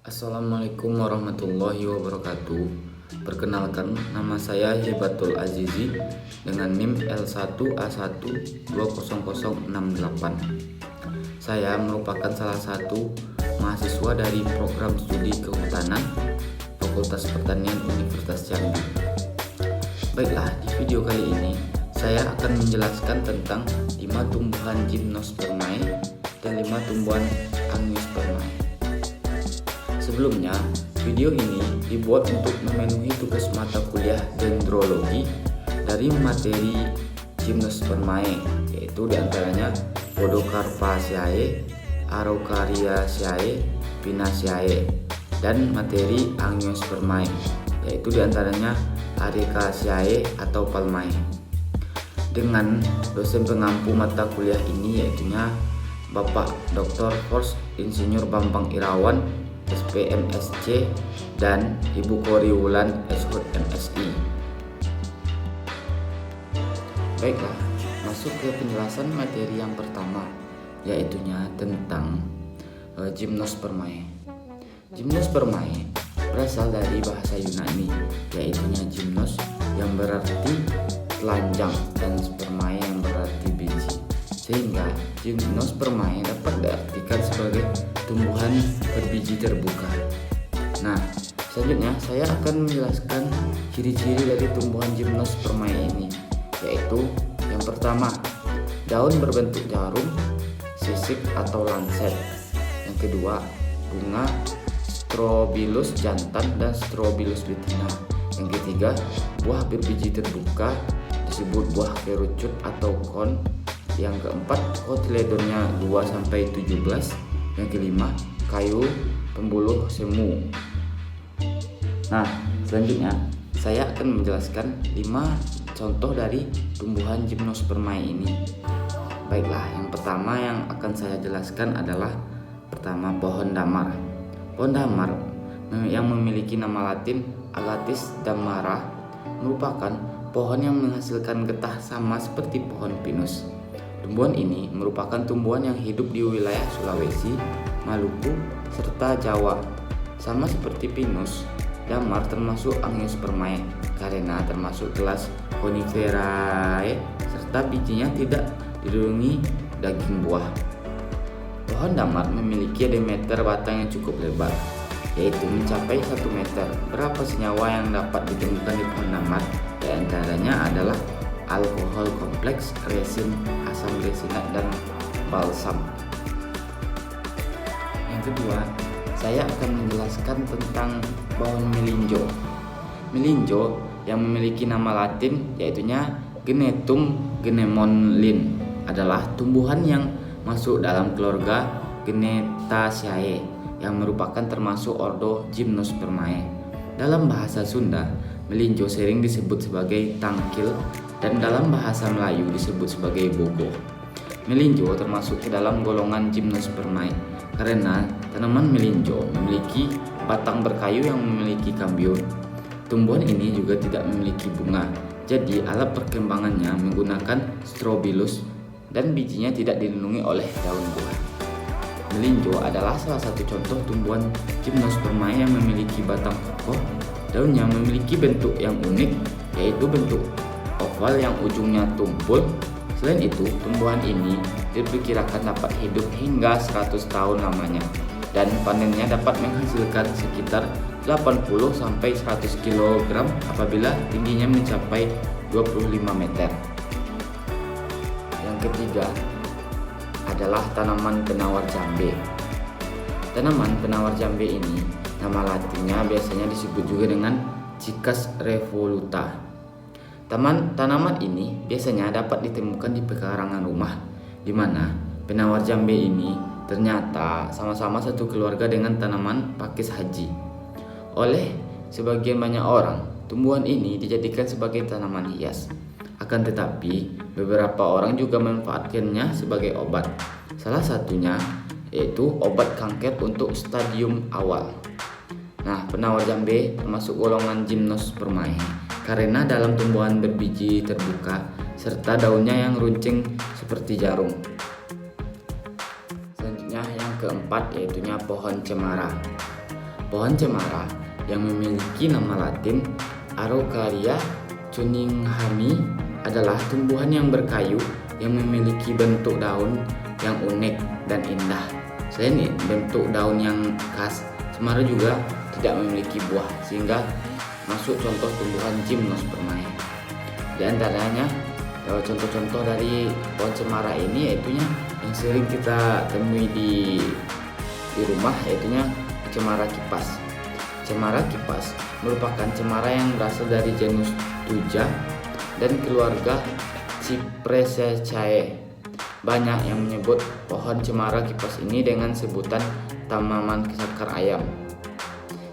Assalamualaikum warahmatullahi wabarakatuh. Perkenalkan, nama saya Hibatul Azizi dengan NIM L1A1200068. Saya merupakan salah satu mahasiswa dari program studi kehutanan Fakultas Pertanian Universitas Jambi. Baiklah, di video kali ini saya akan menjelaskan tentang 5 tumbuhan Gymnospermae dan 5 tumbuhan Angiospermae. Sebelumnya, video ini dibuat untuk memenuhi tugas mata kuliah dendrologi dari materi Gymnospermae, yaitu diantaranya Podocarpaceae, Araucariaceae, Pinaceae, dan materi Angiospermae, yaitu diantaranya Ericaceae atau Palmae. Dengan dosen pengampu mata kuliah ini yaitunya Bapak Dr. Forst Insinyur Bambang Irawan, SPMSC, dan Ibu Kori Wulan, SHOT MSI. Baiklah, masuk ke penjelasan materi yang pertama, yaitunya tentang Gymnospermae. Gymnospermae berasal dari bahasa Yunani, yaitunya gymnos yang berarti telanjang dan spermae yang berarti biji, sehingga Gymnospermae dapat diartikan sebagai tumbuhan berbiji terbuka. Nah, selanjutnya saya akan menjelaskan ciri-ciri dari tumbuhan Gymnospermae ini, yaitu yang pertama, daun berbentuk jarum, sisik atau lancet. Yang kedua, bunga Strobilus jantan dan Strobilus betina. Yang ketiga, buah berbiji terbuka disebut buah kerucut atau kon. Yang keempat, kotiledonnya 2-17. Yang kelima, kayu pembuluh semu. Nah, selanjutnya saya akan menjelaskan 5 contoh dari tumbuhan Gymnospermae ini. Baiklah, yang pertama yang akan saya jelaskan adalah pertama, pohon damar. Pohon damar yang memiliki nama latin Agathis damara merupakan pohon yang menghasilkan getah sama seperti pohon pinus. Tumbuhan ini merupakan tumbuhan yang hidup di wilayah Sulawesi, Maluku, serta Jawa. Sama seperti pinus, damar termasuk Angiospermae karena termasuk kelas Coniferae serta bijinya tidak dilindungi daging buah. Pohon damar memiliki diameter batang yang cukup lebar, yaitu mencapai 1 meter. Berapa senyawa yang dapat ditemukan di pohon damar? Di antaranya adalah alkohol kompleks, resin, asam resinat, dan balsam. Yang kedua, saya akan menjelaskan tentang pohon melinjo. Melinjo yang memiliki nama latin yaitunya Genetum genemonlin adalah tumbuhan yang masuk dalam keluarga Genetaceae yang merupakan termasuk ordo Gymnospermae. Dalam bahasa Sunda, melinjo sering disebut sebagai tangkil dan dalam bahasa Melayu disebut sebagai bogo. Melinjo termasuk ke dalam golongan Gymnospermae karena tanaman melinjo memiliki batang berkayu yang memiliki kambium. Tumbuhan ini juga tidak memiliki bunga, jadi alat perkembangannya menggunakan strobilus dan bijinya tidak dilindungi oleh daun buah. Melinjo adalah salah satu contoh tumbuhan Gymnospermae yang memiliki batang kokoh. Daunnya memiliki bentuk yang unik, yaitu bentuk oval yang ujungnya tumpul. Selain itu, tumbuhan ini diperkirakan dapat hidup hingga 100 tahun lamanya dan panennya dapat menghasilkan sekitar 80-100 kg apabila tingginya mencapai 25 meter. Yang ketiga adalah tanaman penawar jambe. Tanaman penawar jambe ini nama latinnya biasanya disebut juga dengan Cycas revoluta. Tanaman ini biasanya dapat ditemukan di pekarangan rumah, di mana penawar jambe ini ternyata sama-sama satu keluarga dengan tanaman pakis haji. Oleh sebagian banyak orang, tumbuhan ini dijadikan sebagai tanaman hias. Akan tetapi, beberapa orang juga memanfaatkannya sebagai obat. Salah satunya yaitu obat kanker untuk stadium awal. Nah, penawar jambe termasuk golongan Gymnospermae karena dalam tumbuhan berbiji terbuka serta daunnya yang runcing seperti jarum. Selanjutnya yang keempat yaitunya pohon cemara. Pohon cemara yang memiliki nama Latin Araucaria cunninghami adalah tumbuhan yang berkayu yang memiliki bentuk daun yang unik dan indah. Selain bentuk daun yang khas, cemara juga tidak memiliki buah, sehingga masuk contoh tumbuhan gymnospermae. Di antaranya contoh-contoh dari pohon cemara ini yaitunya yang sering kita temui di rumah, yaitunya cemara kipas. Cemara kipas merupakan cemara yang berasal dari genus Thuja dan keluarga Cypressaceae. Banyak yang menyebut pohon cemara kipas ini dengan sebutan tanaman sakar ayam.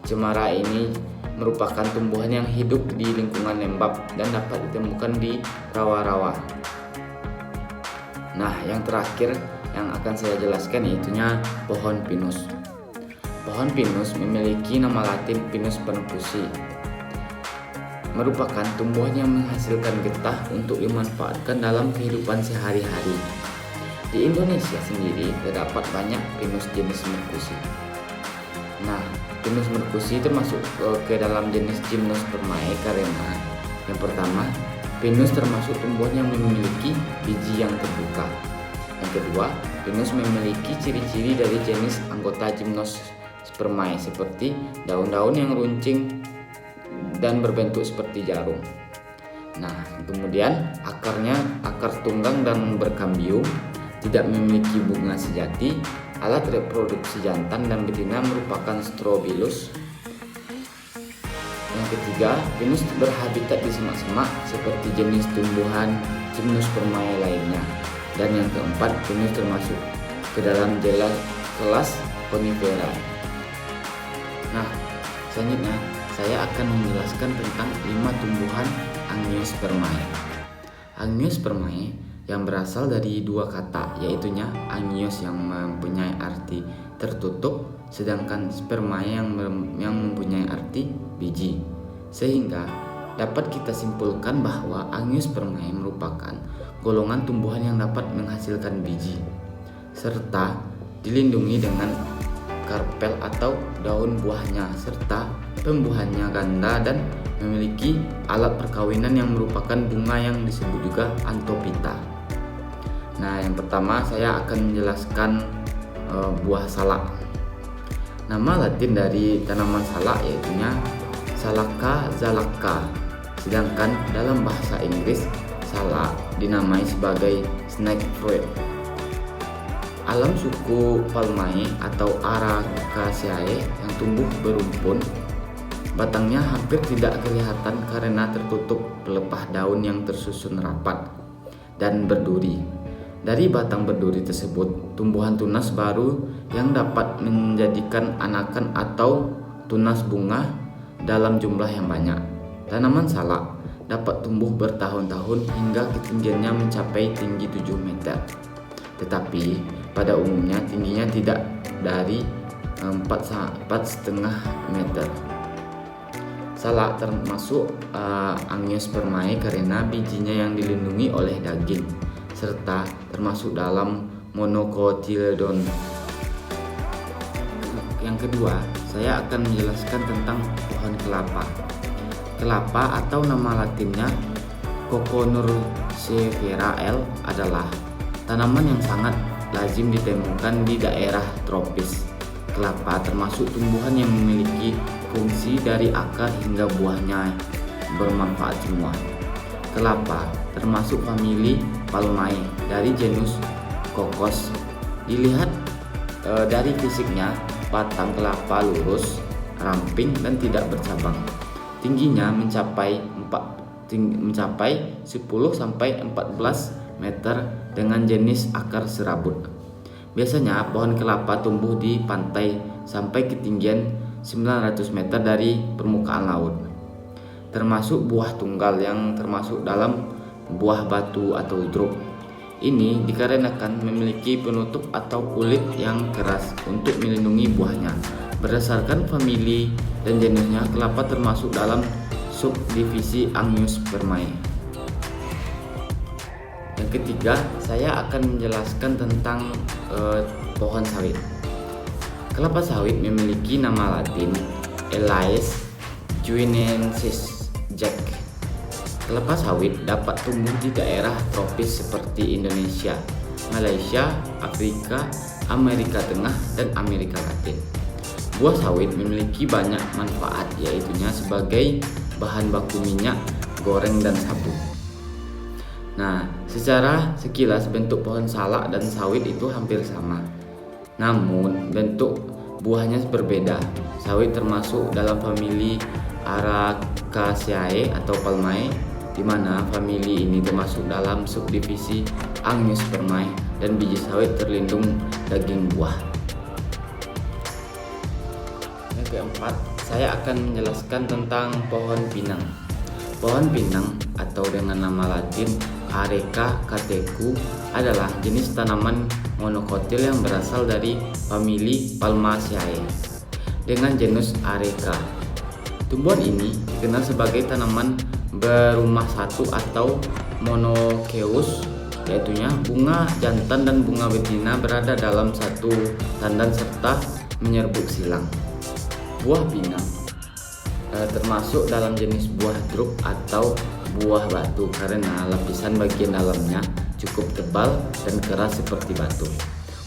Cemara ini merupakan tumbuhan yang hidup di lingkungan lembab dan dapat ditemukan di rawa-rawa. Nah, yang terakhir yang akan saya jelaskan yaitunya pohon pinus. Pohon pinus memiliki nama Latin Pinus pernupusi. Merupakan tumbuhan yang menghasilkan getah untuk dimanfaatkan dalam kehidupan sehari-hari. Di Indonesia sendiri terdapat banyak pinus jenis merkusi. Nah, pinus merkusi termasuk ke dalam jenis gymnospermae karena yang pertama, pinus termasuk tumbuhan yang memiliki biji yang terbuka. Yang kedua, pinus memiliki ciri-ciri dari jenis anggota gymnospermae seperti daun-daun yang runcing dan berbentuk seperti jarum. Nah, kemudian akar tunggang dan berkambium, tidak memiliki bunga sejati, alat reproduksi jantan dan betina merupakan strobilus. Yang ketiga, pinus berhabitat di semak-semak seperti jenis tumbuhan gymnospermae lainnya. Dan yang keempat, pinus termasuk ke dalam kelas conifera. Nah, selanjutnya saya akan menjelaskan tentang 5 tumbuhan Angiospermae. Angiospermae yang berasal dari 2 kata, yaitunya angios yang mempunyai arti tertutup, sedangkan spermae yang mempunyai arti biji. Sehingga dapat kita simpulkan bahwa Angiospermae merupakan golongan tumbuhan yang dapat menghasilkan biji, serta dilindungi dengan karpel atau daun buahnya, serta pembuahannya ganda dan memiliki alat perkawinan yang merupakan bunga yang disebut juga Anthophyta. Nah, yang pertama saya akan menjelaskan buah salak. Nama Latin dari tanaman salak yaitunya Salacca zalacca. Sedangkan dalam bahasa Inggris, salak dinamai sebagai snake fruit. Alam suku Palmae atau Aracaceae yang tumbuh berumpun, batangnya hampir tidak kelihatan karena tertutup pelepah daun yang tersusun rapat dan berduri. Dari batang berduri tersebut, tumbuhan tunas baru yang dapat menjadikan anakan atau tunas bunga dalam jumlah yang banyak. Tanaman salak dapat tumbuh bertahun-tahun hingga ketinggiannya mencapai tinggi 7 meter. Tetapi pada umumnya tingginya tidak dari 4,5 meter. Salak termasuk Angiospermae karena bijinya yang dilindungi oleh daging, serta termasuk dalam monocotyledon. Yang kedua, saya akan menjelaskan tentang pohon kelapa. Kelapa atau nama latinnya Coconurcifera L adalah tanaman yang sangat lazim ditemukan di daerah tropis. Kelapa termasuk tumbuhan yang memiliki fungsi dari akar hingga buahnya bermanfaat semua. Kelapa termasuk famili Palmae dari genus Cocos. Dilihat dari fisiknya, batang kelapa lurus, ramping dan tidak bercabang. Tingginya mencapai 10 sampai 14 meter dengan jenis akar serabut. Biasanya pohon kelapa tumbuh di pantai sampai ketinggian 900 meter dari permukaan laut. Termasuk buah tunggal yang termasuk dalam buah batu atau drup. Ini dikarenakan memiliki penutup atau kulit yang keras untuk melindungi buahnya. Berdasarkan famili dan jenisnya, kelapa termasuk dalam subdivisi Angiospermae. Yang ketiga, saya akan menjelaskan tentang pohon sawit. Kelapa sawit memiliki nama latin Elais guineensis Jack. Kelapa sawit dapat tumbuh di daerah tropis seperti Indonesia, Malaysia, Afrika, Amerika Tengah, dan Amerika Latin. Buah sawit memiliki banyak manfaat, yaitunya sebagai bahan baku minyak, goreng, dan sabun. Nah, secara sekilas bentuk pohon salak dan sawit itu hampir sama. Namun, bentuk buahnya berbeda. Sawit termasuk dalam famili Aracaceae atau Palmae, di mana famili ini termasuk dalam subdivisi Angiospermae, dan biji sawit terlindung daging buah. Yang keempat, saya akan menjelaskan tentang pohon pinang. Pohon pinang atau dengan nama latin Areca catechu adalah jenis tanaman monokotil yang berasal dari famili Palmaceae dengan genus Areca. Tumbuhan ini dikenal sebagai tanaman berumah satu atau monocoelous, yaitunya bunga jantan dan bunga betina berada dalam satu tandan serta menyerbuk silang. Buah pinang termasuk dalam jenis buah drup atau buah batu karena lapisan bagian dalamnya cukup tebal dan keras seperti batu.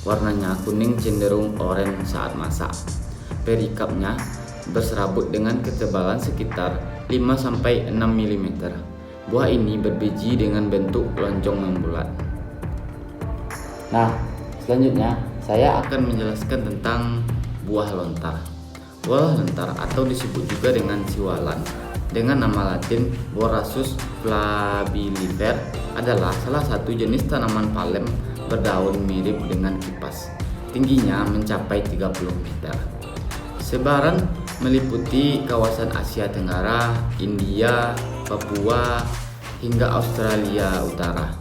Warnanya kuning cenderung oranye saat masak. Perikapnya berserabut dengan ketebalan sekitar 5-6 mm. Buah ini berbiji dengan bentuk lonjong yang bulat. Nah, selanjutnya saya akan menjelaskan tentang buah lontar. Buah lontar atau disebut juga dengan siwalan dengan nama latin Borassus flabilifer adalah salah satu jenis tanaman palem berdaun mirip dengan kipas. Tingginya mencapai 30 meter. Sebaran meliputi kawasan Asia Tenggara, India, Papua, hingga Australia Utara.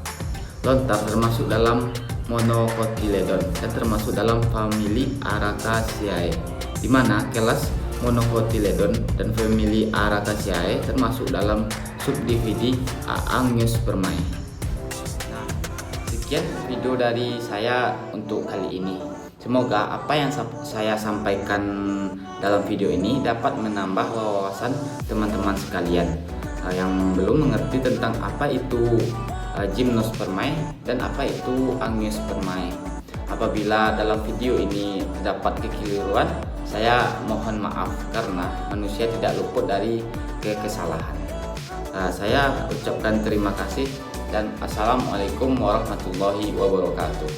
Lontar termasuk dalam monocotyledon dan termasuk dalam famili Aracaceae, di mana kelas monocotyledon dan famili Aracaceae termasuk dalam subdivisi Angiospermae. Nah, sekian video dari saya untuk kali ini. Semoga apa yang saya sampaikan dalam video ini dapat menambah wawasan teman-teman sekalian yang belum mengerti tentang apa itu Gymnospermae dan apa itu Angiospermae. Apabila dalam video ini terdapat kekeliruan, saya mohon maaf karena manusia tidak luput dari kesalahan. Saya ucapkan terima kasih dan assalamualaikum warahmatullahi wabarakatuh.